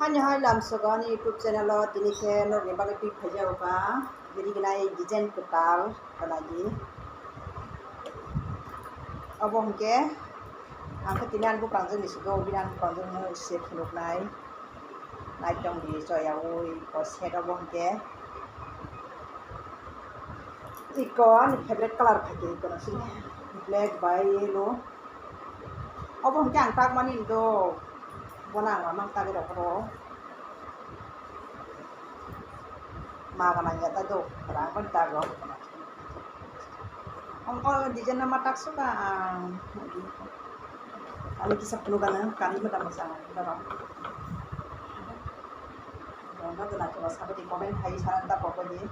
Hanya hai lam sogan YouTube channel lo tini ke nor ni bagai pik phaja oka jadi kenai design ketal lagi abo hongke angke tinan bu prangjeng ni sigo binan prangjeng no se khuluk nai dong di soya ui ko set abo hongke iko ani favorite color phake iko na sini black by yellow abo hongke ang tak mani do bonang amang tak ro ko makanannya tado perang pun tago ongko desain nama tak suka kali kisah pelukan kali itu tak masalah dalam jangan tuh nak coba sampai di komen hai saran tak pokoknya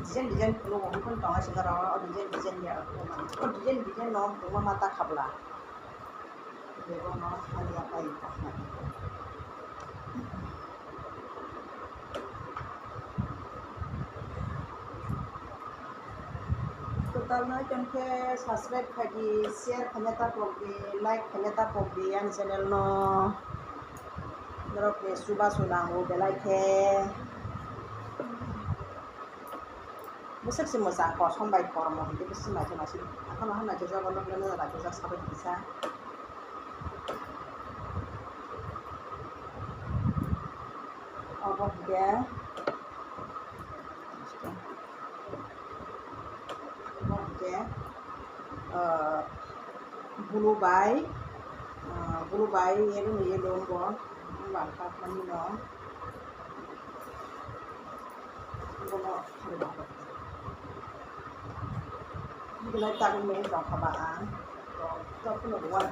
desain peluang pun tahu sekarang desain ya desain no rumah mata kabla Bebo no hali apa itu totalnya conke subscribe lagi share ternyata pogi like ternyata pogi yang channel no berok ke suba sunangu belai ke besok semua sangkos hombai kormo itu besok macam-macam akan mana jaga kalau belum ada jaga sampai bisa apa dia bulu bay ini dong gua bangkat manino gua gula tak me dong kabaan to pun buat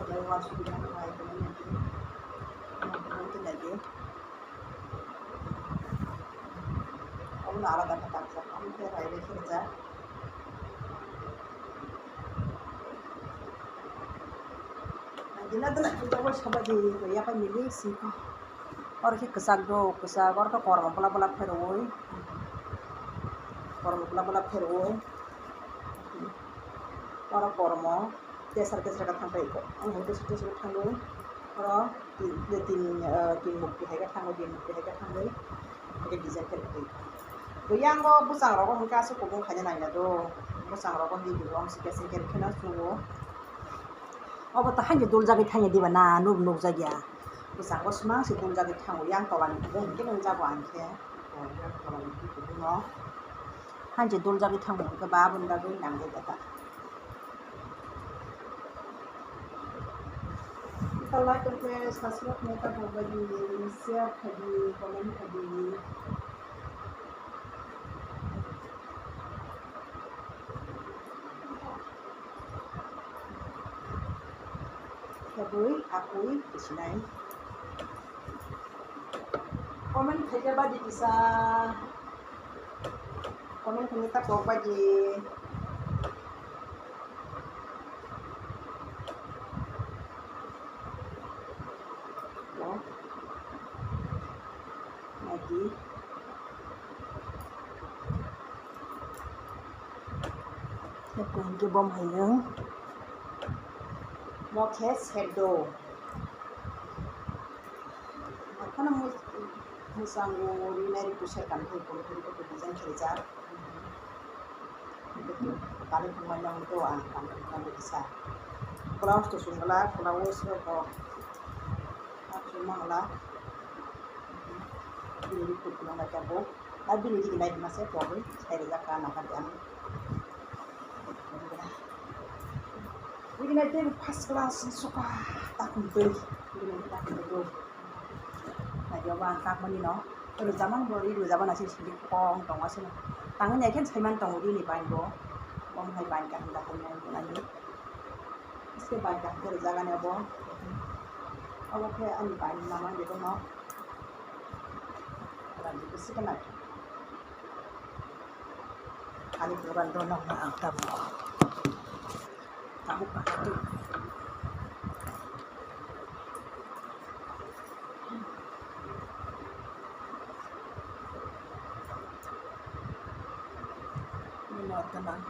sudah mulai nanti lagi aku nara tak kamu terai kerja Dina dina kita bos coba di ya apa milih sih kok orang ke kesak orang ke kormo pula feroi orang kormo dasar kata sampai kok orang itu sudah tanggung orang tin mukti hai tanggung pakai desain kerja yang kok busang rokok mungkin asuk kok hanya nanya do busang rokok di ruang sih kasih kerja suwo अब त हान्जे दुल जागे थाङे दिबा ना नुब जागिया बिसा कसमा से दुल जागे थाङो yang तलानि बुं के नों जागो आनखे yang तलानि बिखौ न हान्जे दुल जागे थाङो के बा बन्दा गै नांगे दाता तला के ससलक ने का बगि शेयर खदी कमेंट खदी akui kesinai komen saja bagi bisa komen kita kok bagi lagi siapa yang bom hayang Mokes Hedo karena musanggu rinari pusat kan itu desain kerja kali pemandang itu kan bisa kalau itu sungguh kalau usul kok cuma lah ini ikut pulang baca buku tapi ini kita naik masih boleh saya rezakan akan diam Ini nanti pas kelas suka takut deh, ini takut deh. Nah jawaban tak mani no, kalau zaman baru zaman nasi sedikit pong tong asin. Tangannya kan saya tong ini paling bo, bom hai paling kan dah punya lagi. Iske paling kan kerjakan ya bo. Kalau kayak ani paling nama gitu no. Kalau gitu sih kan ada. Ani bukan donor na angkat. Tahu pak itu ini tenang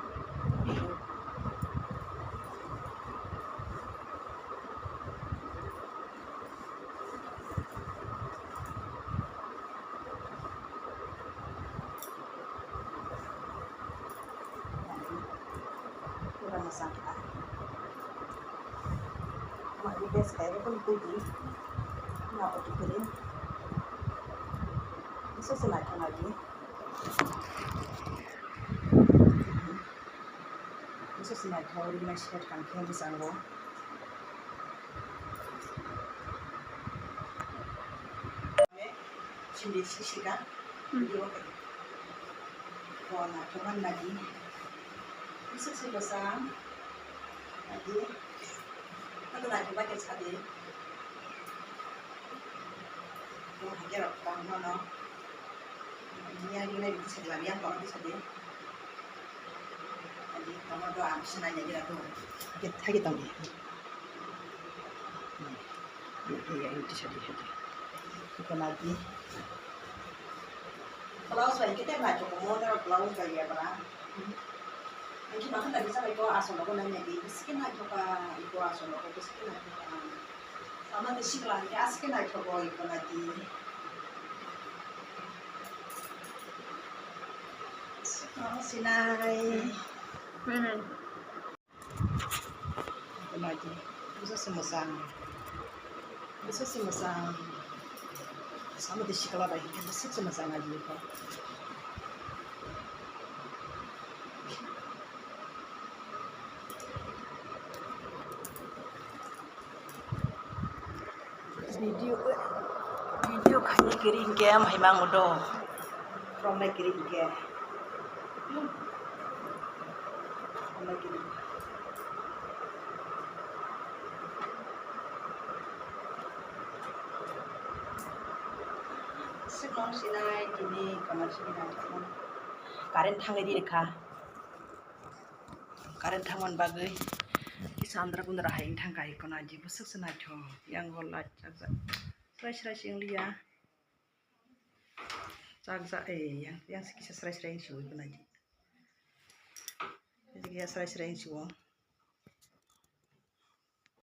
bes kayak pun pergi nggak pikirin bisa senang lagi bisa senang kalau di masyarakat kan yang bisa nggo sini sisi kan video warna cuman lagi bisa sebesar lagi atau lagi pakai sekali mau hajar orang mana ini yang ini bisa dilarian kalau bisa deh jadi kamu doa senanya aja tuh kita tahu nih iya itu bisa kita lagi kalau saya kita nggak cukup mau kalau kayak apa Anji bahkan tadi saya itu asal aku nanya di skin aja pak itu asal aku skin aja pak sama di sini lah ya skin aja kok itu lagi oh sinai itu lagi bisa semusang sama di sekolah lagi bisa semusang aja pak video kayaknya kirim game himang udah from like kirim game sekarang sinai ini kamar sini nanti karen tangan di dekah karen tangan bagai Sandra pun rahain tangkai kon aji busuk senajo yang golat caksa serai yang lia caksa yang kisah serai yang siwu pun aji jadi kisah serai yang siwu